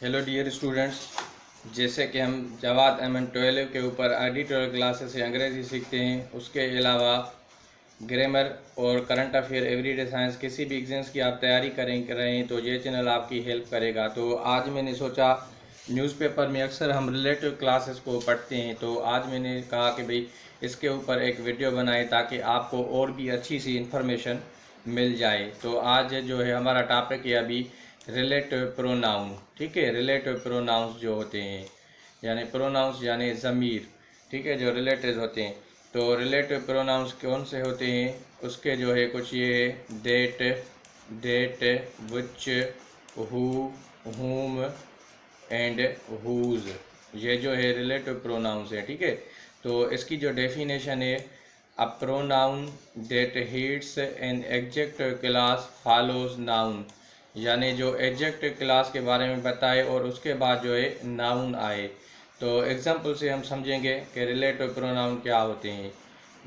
Hello dear students, जैसे कि हम जवाद अमन 12 के ऊपर एडिटोरियल क्लासेस से अंग्रेज़ी सीखते हैं, उसके अलावा ग्रामर और करंट अफेयर एवरीडे साइंस किसी भी एग्जाम्स की आप तैयारी कर रहे हैं तो ये चैनल आपकी हेल्प करेगा। तो आज मैंने सोचा, न्यूज़पेपर में अक्सर हम रिलेटिव क्लासेस को पढ़ते हैं, तो आज मैंने कहा कि भाई इसके ऊपर एक वीडियो बनाए ताकि आपको और भी अच्छी सी इन्फॉर्मेशन मिल जाए। तो आज जो है हमारा टॉपिक है अभी रिलेटिव प्रोनाउन। ठीक है, रिलेटिव प्रोनाउंस जो होते हैं यानी प्रोनाउंस यानी ज़मीर, ठीक है, जो रिलेटिव होते हैं। तो रिलेटिव प्रोनाउंस कौन से होते हैं, उसके जो है कुछ ये that, which, who, whom and whose, ये जो है रिलेटिव प्रोनाउंस है। ठीक है, तो इसकी जो डेफिनेशन है, a pronoun that heats an adjective class follows noun, यानी जो एडजेक्टिव क्लास के बारे में बताए और उसके बाद जो है नाउन आए। तो एग्जांपल से हम समझेंगे कि रिलेटिव प्रोनाउन क्या होते हैं।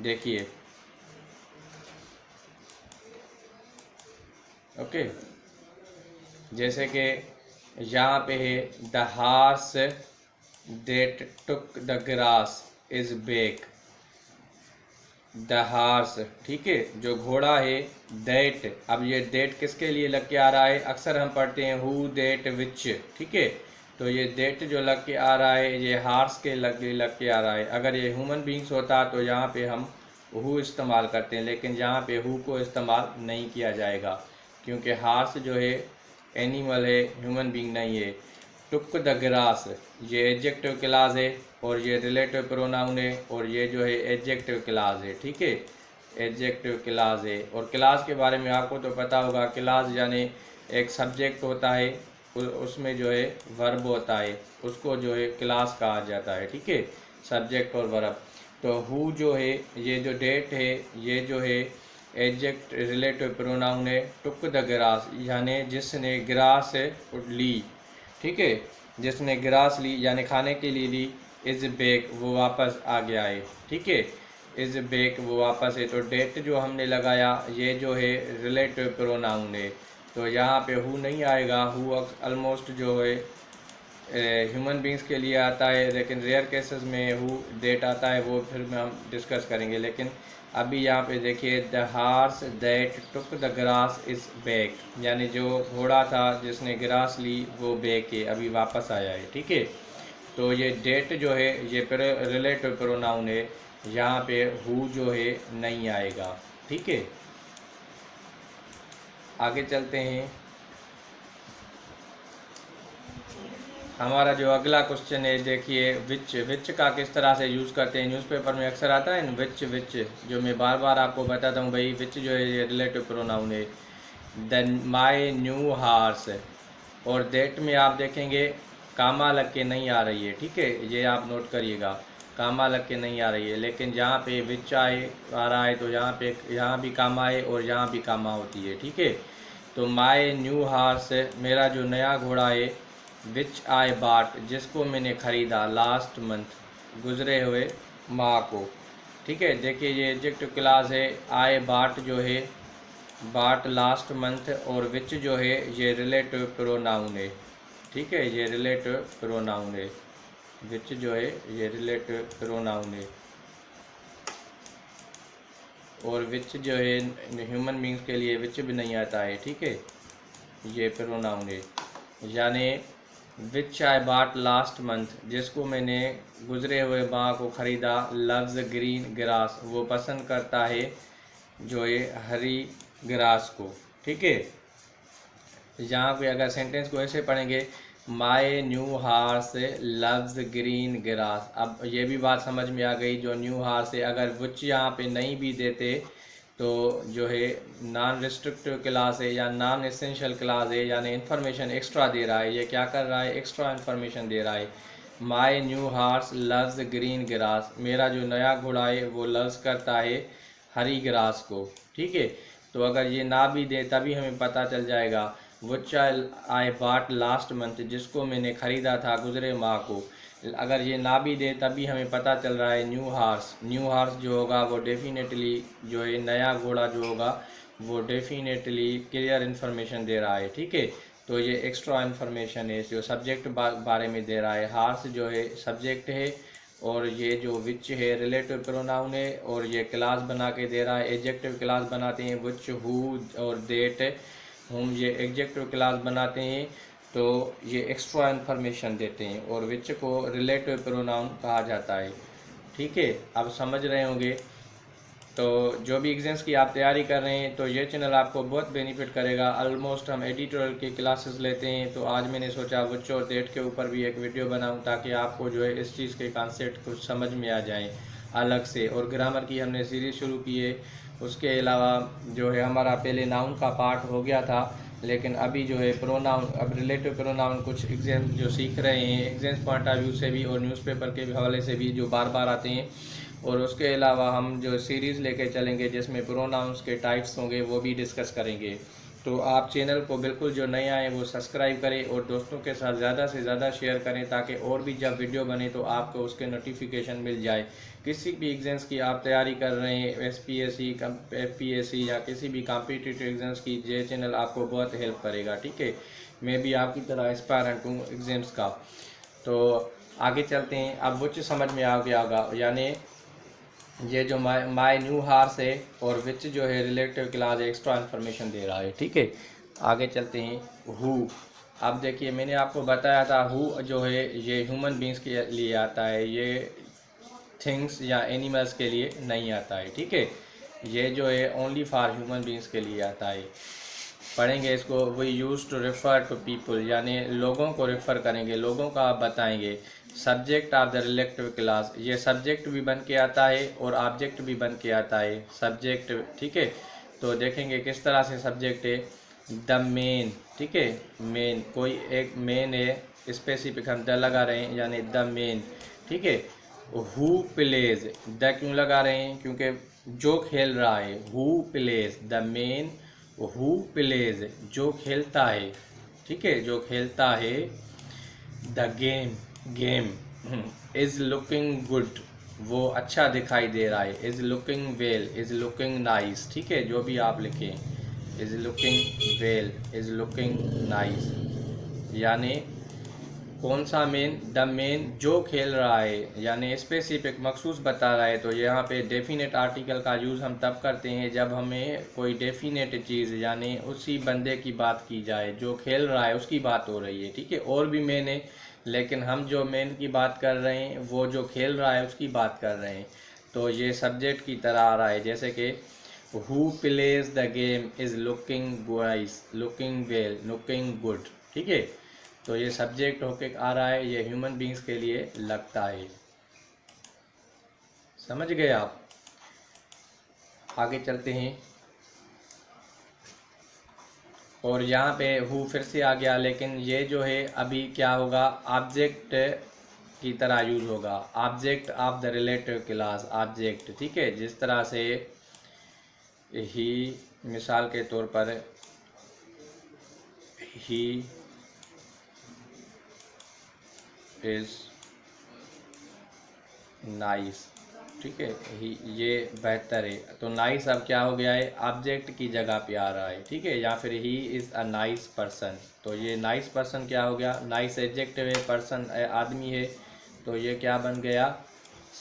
देखिए, ओके, जैसे कि यहाँ पे है the horse that took the grass is back. The horse, ठीक है, जो घोड़ा है, दैट, अब ये दैट किसके लिए लग के आ रहा है, अक्सर हम पढ़ते हैं हु दैट विच। ठीक है, तो ये दैट जो लग के आ रहा है ये हार्स के लग के आ रहा है। अगर ये ह्यूमन बींग्स होता तो यहाँ पे हम हु इस्तेमाल करते हैं, लेकिन यहाँ पे हु को इस्तेमाल नहीं किया जाएगा क्योंकि हार्स जो है एनिमल है, ह्यूमन बींग नहीं है। टुक द ग्रास, ये एडजेक्टिव क्लास है और ये रिलेटिव प्रोनाउन है और ये जो है एडजेक्टिव क्लास है। ठीक है, एडजेक्टिव क्लास है। और क्लास के बारे में आपको तो पता होगा, क्लास यानी एक सब्जेक्ट होता है, उसमें जो है वर्ब होता है, उसको जो है क्लास कहा जाता है। ठीक है, सब्जेक्ट और वर्ब। तो हु जो है, ये जो डेट है, ये जो है एडजेक्ट रिलेटिव प्रोनाउन है। टुक द ग्रास यानी जिसने ग्रास ली, ठीक है, जिसने ग्रास ली यानी खाने के लिए ली। इज बेक, वो वापस आ गया है। ठीक है, इज बेक, वो वापस है। तो डेट जो हमने लगाया ये जो है रिलेटिव प्रोनाउन है, तो यहाँ पे हु नहीं आएगा। हु ऑलमोस्ट जो है ह्यूमन बींग्स के लिए आता है, लेकिन रेयर केसेस में हु डेट आता है, वो फिर में हम डिस्कस करेंगे। लेकिन अभी यहाँ पे देखिए, the horse that took the grass is back, यानी जो घोड़ा था जिसने ग्रास ली वो बैक है, अभी वापस आया है। ठीक है, तो ये डेट जो है ये रिलेटिव प्रोनाउन है, यहाँ पे हु जो है नहीं आएगा। ठीक है, आगे चलते हैं। हमारा जो अगला क्वेश्चन है, देखिए विच, विच का किस तरह से यूज़ करते हैं। न्यूज़पेपर में अक्सर आता है विच विच, जो मैं बार बार आपको बताता हूँ भाई, विच जो है ये रिलेटिव प्रोनाउन है। देन माई न्यू हार्स, और दैट में आप देखेंगे कामा लग के नहीं आ रही है। ठीक है, ये आप नोट करिएगा, कामा लग के नहीं आ रही है, लेकिन जहाँ पे विच आए आ रहा है तो यहाँ भी कामा है और यहाँ भी कामा होती है। ठीक है, तो माई न्यू हार्स, मेरा जो नया घोड़ा है, विच आई बाट, जिसको मैंने ख़रीदा, लास्ट मंथ, गुजरे हुए माह को। ठीक है, देखिए ये एडजेक्टिव क्लास है। आई बाट जो है, बाट लास्ट मंथ, और विच जो है ये रिलेटिव प्रोनाउन है। ठीक है, ये रिलेटिव प्रोनाउन है, विच जो है ये रिलेटिव प्रोनाउन है। और विच जो है ह्यूमन बींग्स के लिए विच भी नहीं आता है। ठीक है, ये प्रोनाउन है। यानी विच आई बाट लास्ट मंथ, जिसको मैंने गुजरे हुए माह को ख़रीदा। लव्स ग्रीन ग्रास, वो पसंद करता है जो ये हरी ग्रास को। ठीक है, यहाँ पे अगर सेंटेंस को ऐसे पढ़ेंगे, my new horse loves green grass, अब ये भी बात समझ में आ गई। जो न्यू हार्स है, अगर विच यहाँ पे नहीं भी देते तो जो है नॉन रिस्ट्रिक्टिव क्लास है या नॉन एसेंशियल क्लास है, यानी इन्फॉर्मेशन एक्स्ट्रा दे रहा है। ये क्या कर रहा है, एक्स्ट्रा इन्फॉर्मेशन दे रहा है। My new horse loves green grass, मेरा जो नया घोड़ा है वो लव्स करता है हरी ग्रास को। ठीक है, तो अगर ये ना भी दे तभी हमें पता चल जाएगा। विच आई बाट लास्ट मंथ, जिसको मैंने ख़रीदा था गुजरे माह को। अगर ये ना भी दे तभी हमें पता चल रहा है न्यू हार्स। न्यू हार्स जो होगा वो डेफिनेटली जो है नया घोड़ा जो होगा वो डेफिनेटली क्लियर इन्फॉर्मेशन दे रहा है। ठीक है, तो ये एक्स्ट्रा इन्फॉर्मेशन है जो सब्जेक्ट बारे में दे रहा है। हार्स जो है सब्जेक्ट है, और ये जो विच है रिलेटिव प्रोनाउन है, और ये क्लास बना के दे रहा है। एडजेक्टिव क्लास बनाते हैं विच, हु और देट, हम ये एडजेक्टिव क्लास बनाते हैं, तो ये एक्स्ट्रा इन्फॉर्मेशन देते हैं, और विच को रिलेटिव प्रोनाउन कहा जाता है। ठीक है, अब समझ रहे होंगे। तो जो भी एग्जाम्स की आप तैयारी कर रहे हैं, तो ये चैनल आपको बहुत बेनिफिट करेगा। ऑलमोस्ट हम एडिटोरियल की क्लासेस लेते हैं, तो आज मैंने सोचा विच और डेट के ऊपर भी एक वीडियो बनाऊं, ताकि आपको जो है इस चीज़ के कॉन्सेप्ट कुछ समझ में आ जाए अलग से। और ग्रामर की हमने सीरीज़ शुरू की है। उसके अलावा जो है हमारा पहले नाउन का पार्ट हो गया था, लेकिन अभी जो है प्रोनाउन, अब रिलेटिव प्रोनाउन कुछ एग्जाम जो सीख रहे हैं एग्जाम्स पॉइंट ऑफ व्यू से भी, और न्यूज़पेपर के हवाले से भी जो बार बार आते हैं। और उसके अलावा हम जो सीरीज़ लेके चलेंगे जिसमें प्रोनाउंस के टाइप्स होंगे, वो भी डिस्कस करेंगे। तो आप चैनल को बिल्कुल जो नए आए वो सब्सक्राइब करें, और दोस्तों के साथ ज़्यादा से ज़्यादा शेयर करें, ताकि और भी जब वीडियो बने तो आपको उसके नोटिफिकेशन मिल जाए। किसी भी एग्ज़ाम्स की आप तैयारी कर रहे हैं, SPSC, FPSC या किसी भी कॉम्पिटिटिव एग्ज़ाम्स की, ये चैनल आपको बहुत हेल्प करेगा। ठीक है, मैं भी आपकी तरह एस्पायरेंट हूँ एग्ज़ाम्स का। तो आगे चलते हैं। अब वो चीज़ समझ में आ गया होगा, यानी ये जो माई न्यू हार्स है, और विच जो है रिलेटिव क्लास एक्स्ट्रा इन्फॉर्मेशन दे रहा है। ठीक है, आगे चलते हैं। हु, अब देखिए मैंने आपको बताया था हु जो है ये ह्यूमन बींग्स के लिए आता है, ये थिंग्स या एनिमल्स के लिए नहीं आता है। ठीक है, ये जो है ओनली फॉर ह्यूमन बींग्स के लिए आता है। पढ़ेंगे इसको। We use to refer to people, यानी लोगों को रेफर करेंगे, लोगों का आप बताएंगे। Subject of the relative clause, ये सब्जेक्ट भी बन के आता है और ऑब्जेक्ट भी बन के आता है। सब्जेक्ट, ठीक है, तो देखेंगे किस तरह से सब्जेक्ट है। द मेन, ठीक है, मेन, कोई एक मेन है, स्पेसिफिक हम द लगा रहे हैं, यानी द मेन। ठीक है, हु प्लेज, द क्यों लगा रहे हैं, क्योंकि जो खेल रहा है। Who plays the main, who plays जो खेलता है। ठीक है, जो खेलता है। The game, game, is looking good, वो अच्छा दिखाई दे रहा है। Is looking well, is looking nice. ठीक है, जो भी आप लिखें, is looking well, is looking nice, यानी कौन सा मेन, द मेन जो खेल रहा है, यानी स्पेसिफिक मखसूस बता रहा है। तो यहाँ पे डेफिनेट आर्टिकल का यूज़ हम तब करते हैं जब हमें कोई डेफिनेट चीज़, यानी उसी बंदे की बात की जाए, जो खेल रहा है उसकी बात हो रही है। ठीक है, और भी मेन है, लेकिन हम जो मेन की बात कर रहे हैं वो जो खेल रहा है उसकी बात कर रहे हैं। तो ये सब्जेक्ट की तरह आ रहा है, जैसे कि who plays the game is looking vice, looking well, looking good. ठीक है, तो ये सब्जेक्ट होके आ रहा है, ये ह्यूमन बींग्स के लिए लगता है। समझ गए आप? आगे चलते हैं। और यहाँ पे हु फिर से आ गया, लेकिन ये जो है अभी क्या होगा, ऑब्जेक्ट की तरह यूज होगा। Object of the relative class, object. ठीक है, जिस तरह से ही, मिसाल के तौर पर ही इज नाइस। ठीक है, ये बेहतर है। तो नाइस अब क्या हो गया है, ऑब्जेक्ट की जगह पे आ रहा है। ठीक है, या फिर he is a nice person, तो ये नाइस पर्सन क्या हो गया, नाइस एडजेक्टिव है, पर्सन आदमी है, तो ये क्या बन गया,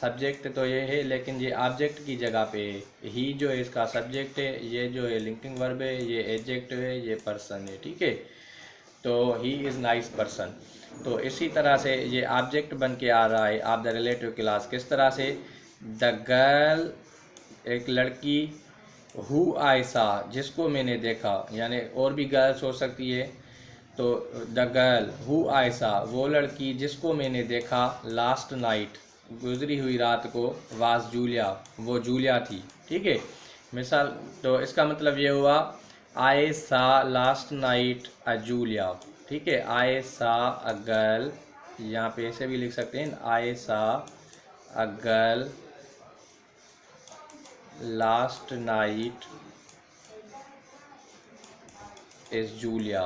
सब्जेक्ट तो ये है, लेकिन ये ऑब्जेक्ट की जगह पे है। ही जो है इसका सब्जेक्ट है, ये जो है लिंकिंग वर्ब है, ये एडजेक्टिव है, ये पर्सन है। ठीक है, तो ही इज़ नाइस पर्सन। तो इसी तरह से ये ऑब्जेक्ट बन के आ रहा है ऑफ द रिलेटिव क्लास। किस तरह से, द गर्ल, एक लड़की, हु आई सा, जिसको मैंने देखा, यानी और भी गर्ल्स हो सकती है। तो द गर्ल हु आई सा, वो लड़की जिसको मैंने देखा, लास्ट नाइट, गुजरी हुई रात को, वाज जूलिया, वो जूलिया थी। ठीक है, मिसाल, तो इसका मतलब ये हुआ, आई सा लास्ट नाइट अ जूलिया। ठीक है, आई सा अ गर्ल, यहाँ पे ऐसे भी लिख सकते हैं, आई सा a girl last night is Julia.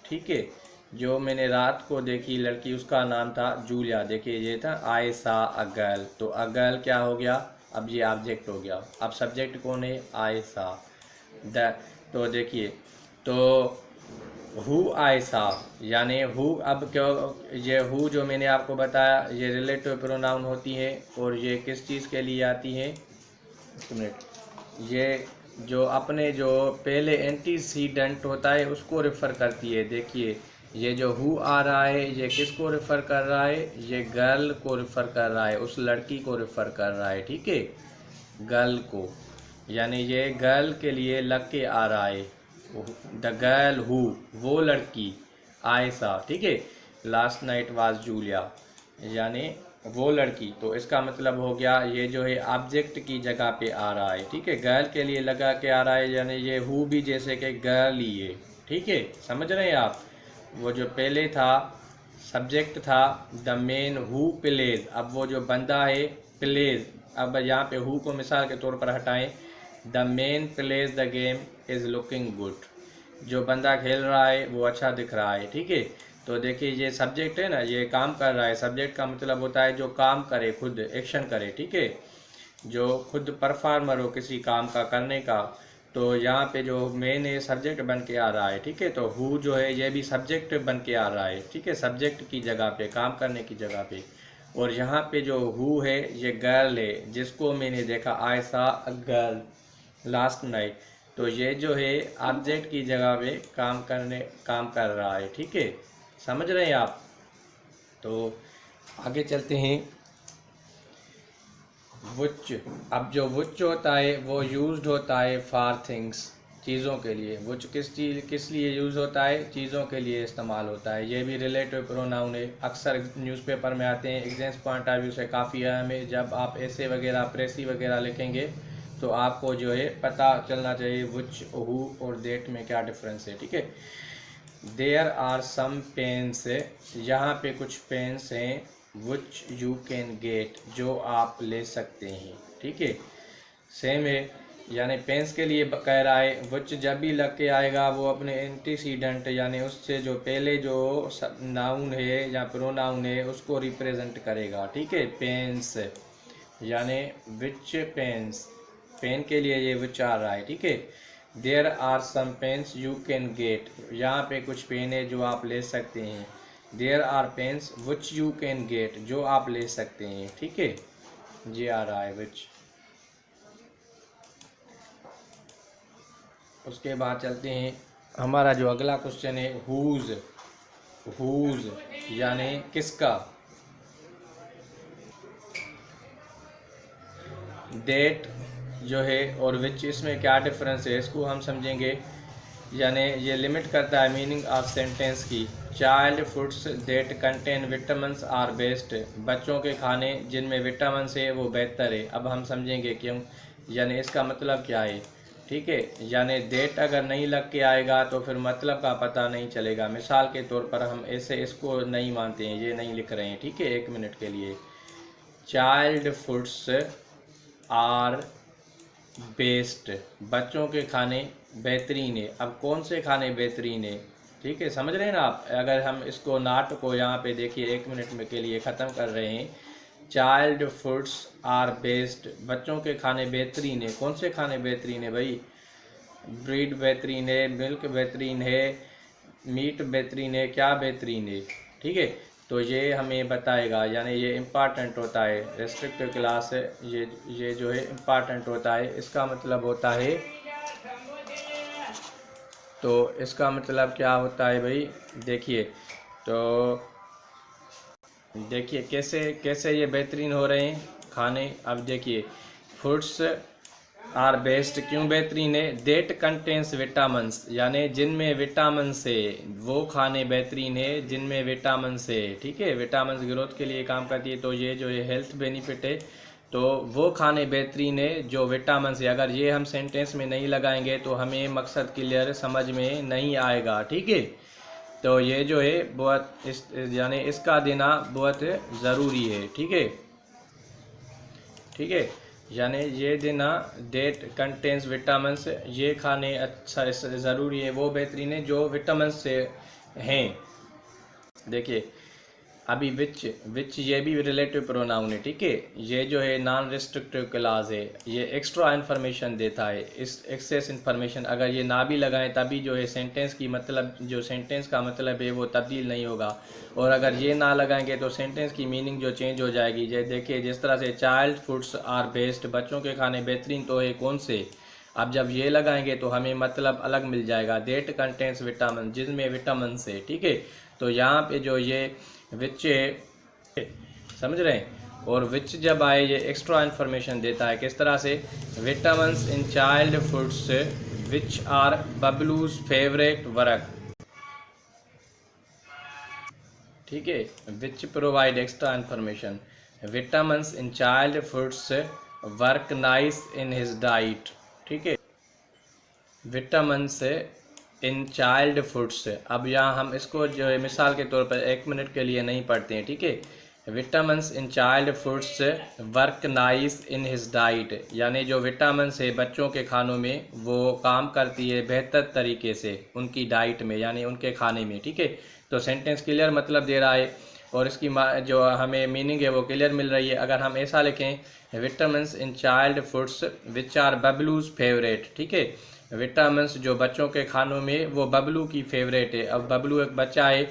ठीक है, जो मैंने रात को देखी लड़की, उसका नाम था जूलिया। देखिए, ये था आई सा अ गर्ल, तो अ गर्ल क्या हो गया, अब ये ऑब्जेक्ट हो गया। अब सब्जेक्ट कौन है, आई सा। द, तो देखिए, तो हु आए साहब, यानी हु, अब क्यों ये हु जो मैंने आपको बताया ये रिलेटिव प्रोनाउन होती है और ये किस चीज़ के लिए आती है, एक मिनट, ये जो अपने जो पहले एंटीसीडेंट होता है उसको रिफ़र करती है। देखिए ये जो हु आ रहा है ये किसको रिफ़र कर रहा है, ये गर्ल को रिफ़र कर रहा है, उस लड़की को रिफ़र कर रहा है, ठीक है, गर्ल को, यानी ये गर्ल के लिए लग के आ रहा है, द गर्ल हु, वो लड़की, आयसा, ठीक है, लास्ट नाइट वाज जूलिया, यानी वो लड़की। तो इसका मतलब हो गया ये जो है ऑब्जेक्ट की जगह पे आ रहा है, ठीक है, गर्ल के लिए लगा के आ रहा है, यानी ये हु भी जैसे कि गर्ल ही है, ठीक है, समझ रहे हैं आप। वो जो पहले था सब्जेक्ट था द मेन हु प्लेज, अब वो जो बंदा है प्लेज, अब यहाँ पे हु को मिसाल के तौर पर हटाएं, the main plays the game is looking good, जो बंदा खेल रहा है वो अच्छा दिख रहा है, ठीक है। तो देखिए ये सब्जेक्ट है ना, ये काम कर रहा है, सब्जेक्ट का मतलब होता है जो काम करे, खुद एक्शन करे, ठीक है, जो खुद परफॉर्मर हो किसी काम का करने का। तो यहाँ पे जो मेन है सब्जेक्ट बन के आ रहा है, ठीक है, तो हु जो है ये भी सब्जेक्ट बन के आ रहा है, ठीक है, सब्जेक्ट की जगह पे, काम करने की जगह पे। और यहाँ पे जो हु है ये गर्ल है, जिसको मैंने देखा, आई सा अ गर्ल लास्ट नाइट, तो ये जो है ऑब्जेक्ट की जगह पे काम कर रहा है, ठीक है, समझ रहे हैं आप। तो आगे चलते हैं, वुच, अब जो वुच होता है वो यूज्ड होता है फॉर थिंग्स, चीज़ों के लिए, वुच किस लिए यूज़ होता है, चीज़ों के लिए इस्तेमाल होता है, ये भी रिलेटिव प्रोनाउन है, अक्सर न्यूज़पेपर में आते हैं, एग्जाम्स पॉइंट ऑफ व्यू से काफ़ी अहम है, जब आप ऐसे वगैरह प्रेसी वगैरह लिखेंगे तो आपको जो है पता चलना चाहिए वुच, हु और देट में क्या डिफरेंस है, ठीक है। देयर आर सम पेन्स, यहाँ पे कुछ पेन्स हैं, विच यू कैन गेट, जो आप ले सकते हैं, ठीक है, सेम है, यानी पेन्स के लिए कह रहा है, विच जब भी लग के आएगा वो अपने एंटीसीडेंट यानी उससे जो पहले जो नाउन है या प्रोनाउन है उसको रिप्रेजेंट करेगा, ठीक है, पेन्स यानी विच पेन्स, पेन के लिए ये विच आ रहा है, ठीक है। There are some pens you can get, यहाँ पे कुछ पेन है जो आप ले सकते हैं, there are pens which you can get, जो आप ले सकते हैं, ठीक है, ये आ रहा है विच। उसके बाद चलते हैं, हमारा जो अगला क्वेश्चन है हुज, हुज यानी किसका, डेट जो है और विच, इसमें क्या डिफरेंस है इसको हम समझेंगे, यानी ये लिमिट करता है मीनिंग ऑफ सेंटेंस की। Child foods that contain vitamins are best, बच्चों के खाने जिनमें विटामिन है वो बेहतर है। अब हम समझेंगे क्यों, यानी इसका मतलब क्या है, ठीक है, यानी डेट अगर नहीं लग के आएगा तो फिर मतलब का पता नहीं चलेगा। मिसाल के तौर पर हम ऐसे इसको नहीं मानते हैं, ये नहीं लिख रहे हैं, ठीक है, एक मिनट के लिए, चाइल्ड फूड्स आर बेस्ट, बच्चों के खाने बेहतरीन है। अब कौन से खाने बेहतरीन है, ठीक है, समझ रहे हैं ना आप। अगर हम इसको नाट को यहाँ पे देखिए, एक मिनट में के लिए ख़त्म कर रहे हैं, चाइल्ड फूड्स आर बेस्ट, बच्चों के खाने बेहतरीन है। कौन से खाने बेहतरीन है भाई, ब्रीड बेहतरीन है, मिल्क बेहतरीन है, मीट बेहतरीन है, क्या बेहतरीन है, ठीक है। तो ये हमें बताएगा, यानी ये इम्पॉर्टेंट होता है, रेस्ट्रिक्टिव क्लास है, ये जो है इम्पॉर्टेंट होता है। इसका मतलब होता है, तो इसका मतलब क्या होता है भाई, देखिए, तो देखिए कैसे कैसे ये बेहतरीन हो रहे हैं खाने। अब देखिए, फूड्स आर बेस्ट क्यों बेहतरीन है, डेट कंटेंस विटामिन्स, यानी जिनमें विटामिन से, वो खाने बेहतरीन है जिनमें विटामिन से, ठीक है, विटामिन ग्रोथ के लिए काम करती है। तो ये जो है हेल्थ बेनिफिट है, तो वो खाने बेहतरीन है जो विटामिन से। अगर ये हम सेंटेंस में नहीं लगाएंगे तो हमें मकसद क्लियर समझ में नहीं आएगा, ठीक है। तो ये जो है बहुत यानी इसका देना बहुत ज़रूरी है, ठीक है, ठीक है, यानी ये देना डेट कंटेंस विटामिन्स, ये खाने अच्छा ज़रूरी है, वो बेहतरीन है जो विटामिन से हैं। देखिए अभी विच ये भी रिलेटिव प्रोनाउन है, ठीक है। ये जो है नॉन रिस्ट्रिक्टिव क्लास है, ये एक्स्ट्रा इन्फॉर्मेशन देता है। इस एक्सेस इन्फॉर्मेशन अगर ये ना भी लगाएं तभी जो है सेंटेंस की मतलब जो सेंटेंस का मतलब है वो तब्दील नहीं होगा। और अगर ये ना लगाएंगे तो सेंटेंस की मीनिंग जो चेंज हो जाएगी। ये देखिए जिस तरह से चाइल्ड फूड्स आर बेस्ट, बच्चों के खाने बेहतरीन तो है कौन से। अब जब ये लगाएंगे तो हमें मतलब अलग मिल जाएगा। डेट कंटेंट्स विटामिन, जिसमें विटामिन से, ठीक है। तो यहाँ पे जो ये विच समझ रहे हैं। और विच जब आए ये एक्स्ट्रा इन्फॉर्मेशन देता है किस तरह से, vitamins in child foods which are Babloo's favourite work, ठीक है। Which provide extra information, vitamins in child foods work nice in his diet, ठीक है। विटामिन्स इन चाइल्ड फूड्स, अब यहाँ हम इसको जो है मिसाल के तौर पर 1 मिनट के लिए नहीं पढ़ते हैं, ठीक है। Vitamins in child foods work nice in his diet, यानी जो विटामिन्स है बच्चों के खानों में वो काम करती है बेहतर तरीके से उनकी डाइट में, यानी उनके खाने में, ठीक है। तो सेंटेंस क्लियर मतलब दे रहा है और इसकी जो हमें मीनिंग है वो क्लियर मिल रही है। अगर हम ऐसा लिखें, vitamins in child foods which are Babloo's favourite, ठीक है। विटामिन्स जो बच्चों के खानों में वो बबलू की फेवरेट है। अब बबलू एक बच्चा है,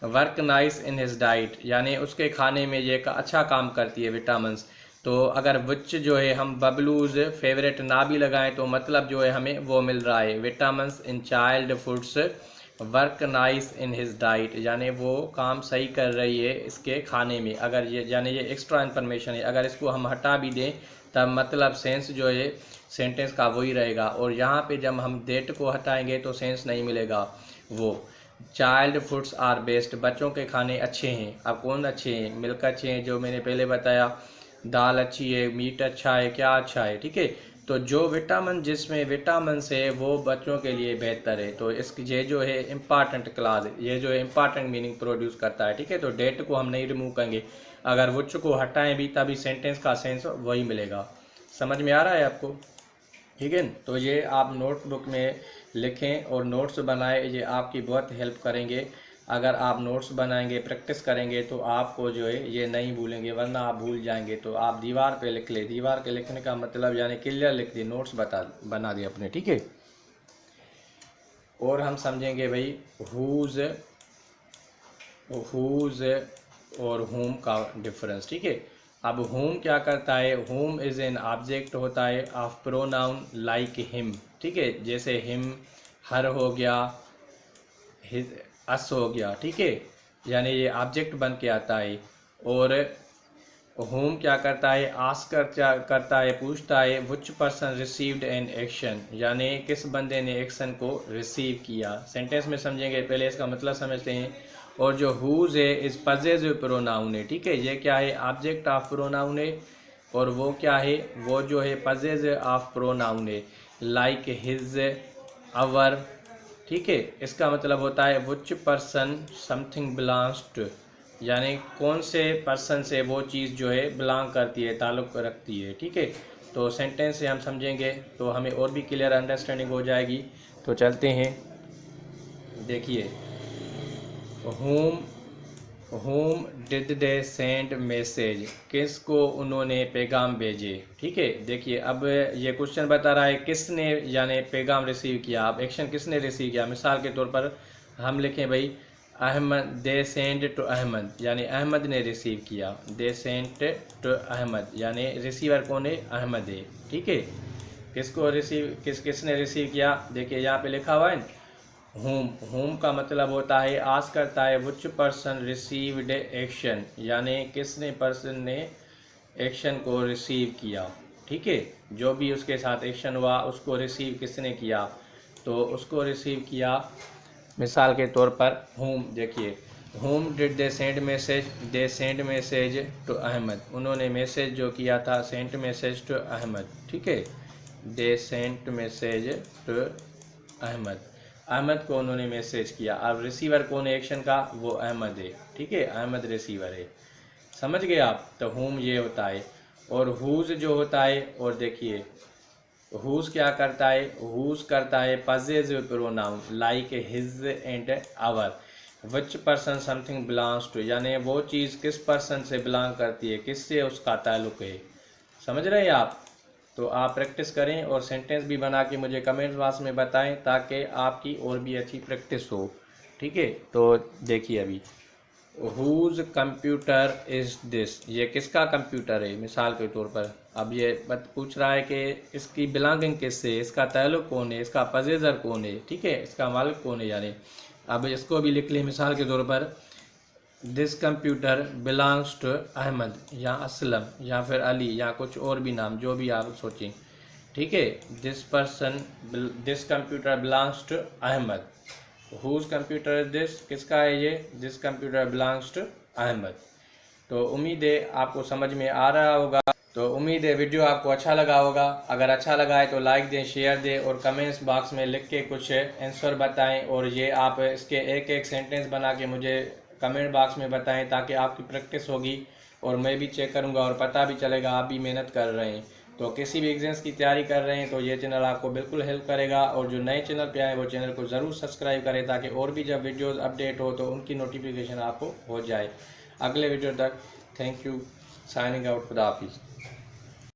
work nice in his diet, यानी उसके खाने में ये अच्छा काम करती है विटामिन्स। तो अगर विच जो है हम बबलूज फेवरेट ना भी लगाएं तो मतलब जो है हमें वो मिल रहा है, vitamins in child foods work nice in his diet, यानी वो काम सही कर रही है इसके खाने में। अगर ये यानी ये एक्स्ट्रा इन्फॉर्मेशन है, अगर इसको हम हटा भी दें तब मतलब सेंस जो है सेंटेंस का वही रहेगा। और यहाँ पे जब हम डेट को हटाएंगे तो सेंस नहीं मिलेगा। वो चाइल्ड फूड्स आर बेस्ट, बच्चों के खाने अच्छे हैं। अब कौन अच्छे हैं, मिल्क अच्छे हैं जो मैंने पहले बताया, दाल अच्छी है, मीट अच्छा है, क्या अच्छा है, ठीक है। तो जो विटामिन जिसमें विटामिन है वो बच्चों के लिए बेहतर है। तो इसकी ये जो है इम्पॉर्टेंट क्लास है, ये जो है इम्पॉर्टेंट मीनिंग प्रोड्यूस करता है, ठीक है। तो डेट को हम नहीं रिमूव करेंगे, अगर विच को हटाएं भी तभी सेंटेंस का सेंस वही मिलेगा। समझ में आ रहा है आपको, ठीक है। तो ये आप नोटबुक में लिखें और नोट्स बनाएं, ये आपकी बहुत हेल्प करेंगे। अगर आप नोट्स बनाएंगे, प्रैक्टिस करेंगे तो आपको जो है ये नहीं भूलेंगे, वरना आप भूल जाएंगे। तो आप दीवार पे लिख ले, दीवार पे लिखने का मतलब यानी क्लियर लिख दिए, नोट्स बना दिए अपने, ठीक है। और हम समझेंगे भाई हुज और होम का डिफरेंस, ठीक है। अब होम क्या करता है, होम इज एन ऑब्जेक्ट होता है ऑफ प्रोनाउन लाइक हिम, ठीक है। जैसे हिम हर हो गया, हिज अस हो गया, ठीक है। यानी ये ऑब्जेक्ट बन के आता है। और होम क्या करता है, आस्क करता है, पूछता है which person received an action, यानी किस बंदे ने एक्शन को रिसीव किया। सेंटेंस में समझेंगे, पहले इसका मतलब समझते हैं। और जो हुज है इस पजेसिव प्रोनाउन है, ठीक है। ये क्या है, ऑब्जेक्ट ऑफ प्रोनाउन है। और वो क्या है, वो जो है पजेसिव ऑफ प्रोनाउन है, लाइक हिज, अवर, ठीक है। इसका मतलब होता है which person something belongs to, यानी कौन से पर्सन से वो चीज़ जो है बिलोंग करती है, ताल्लुक़ रखती है, ठीक है। तो सेंटेंस से हम समझेंगे तो हमें और भी क्लियर अंडरस्टैंडिंग हो जाएगी। तो चलते हैं, देखिए, whom did they send message, किसको उन्होंने पैगाम भेजे, ठीक है। देखिए अब ये क्वेश्चन बता रहा है किसने यानी पैगाम रिसीव किया। अब एक्शन किसने रिसीव किया, मिसाल के तौर पर हम लिखें भाई Ahmad, they send to Ahmad, यानी अहमद ने रिसीव किया। दे सेंड टू अहमद, यानी रिसीवर कौन है, अहमद है, ठीक है। किसको रिसीव किसने रिसीव किया, देखिए यहाँ पे लिखा हुआ है होम का मतलब होता है आस्क करता है विच पर्सन रिसीव्ड एक्शन, यानी किसने पर्सन ने एक्शन को रिसीव किया, ठीक है। जो भी उसके साथ एक्शन हुआ उसको रिसीव किसने किया, तो उसको रिसीव किया मिसाल के तौर पर होम। देखिए whom did they send message, they send message to Ahmad, उन्होंने मैसेज जो किया था सेंड मैसेज टू अहमद, ठीक है। They sent message to Ahmad, Ahmad को उन्होंने मैसेज किया। अब रिसीवर कौन है एक्शन का, वो अहमद है, ठीक है। अहमद रिसीवर है, समझ गए आप। तो होम ये होता है। और हुज जो होता है, और देखिए हुज क्या करता है, हुज करता है possessive pronoun like his and our, which person something belongs to, यानी वो चीज़ किस पर्सन से बिलोंग करती है, किससे उसका ताल्लुक है। समझ रहे हैं आप? तो आप प्रैक्टिस करें और सेंटेंस भी बना के मुझे कमेंट बॉक्स में बताएं ताकि आपकी और भी अच्छी प्रैक्टिस हो। ठीक है, तो देखिए अभी, हुज कंप्यूटर इज़ दिस, ये किसका कंप्यूटर है मिसाल के तौर पर। अब ये पूछ रहा है कि इसकी बिलोंगिंग किससे, इसका ताल्लुक कौन है, इसका पजेजर कौन है, ठीक है, इसका मालिक कौन है यानी। अब इसको भी लिख लें मिसाल के तौर पर, this computer belongs to Ahmad या असलम या फिर अली या कुछ और भी नाम जो भी आप सोचें। ठीक है, this computer belongs to Ahmad. Whose computer is this, किसका है ये, this computer belongs to Ahmad. तो उम्मीद है आपको समझ में आ रहा होगा। तो उम्मीद है वीडियो आपको अच्छा लगा होगा। अगर अच्छा लगा है तो लाइक दें, शेयर दें और कमेंट्स बॉक्स में लिख के कुछ आंसर बताएं। और ये आप इसके एक एक सेंटेंस बना के मुझे कमेंट बॉक्स में बताएं ताकि आपकी प्रैक्टिस होगी और मैं भी चेक करूंगा और पता भी चलेगा आप भी मेहनत कर रहे हैं। तो किसी भी एग्जाम्स की तैयारी कर रहे हैं तो ये चैनल आपको बिल्कुल हेल्प करेगा। और जो नए चैनल पे आए वो चैनल को ज़रूर सब्सक्राइब करें ताकि और भी जब वीडियोस अपडेट हो तो उनकी नोटिफिकेशन आपको हो जाए। अगले वीडियो तक थैंक यू, साइनिंग आउट, खुदा हाफिज़।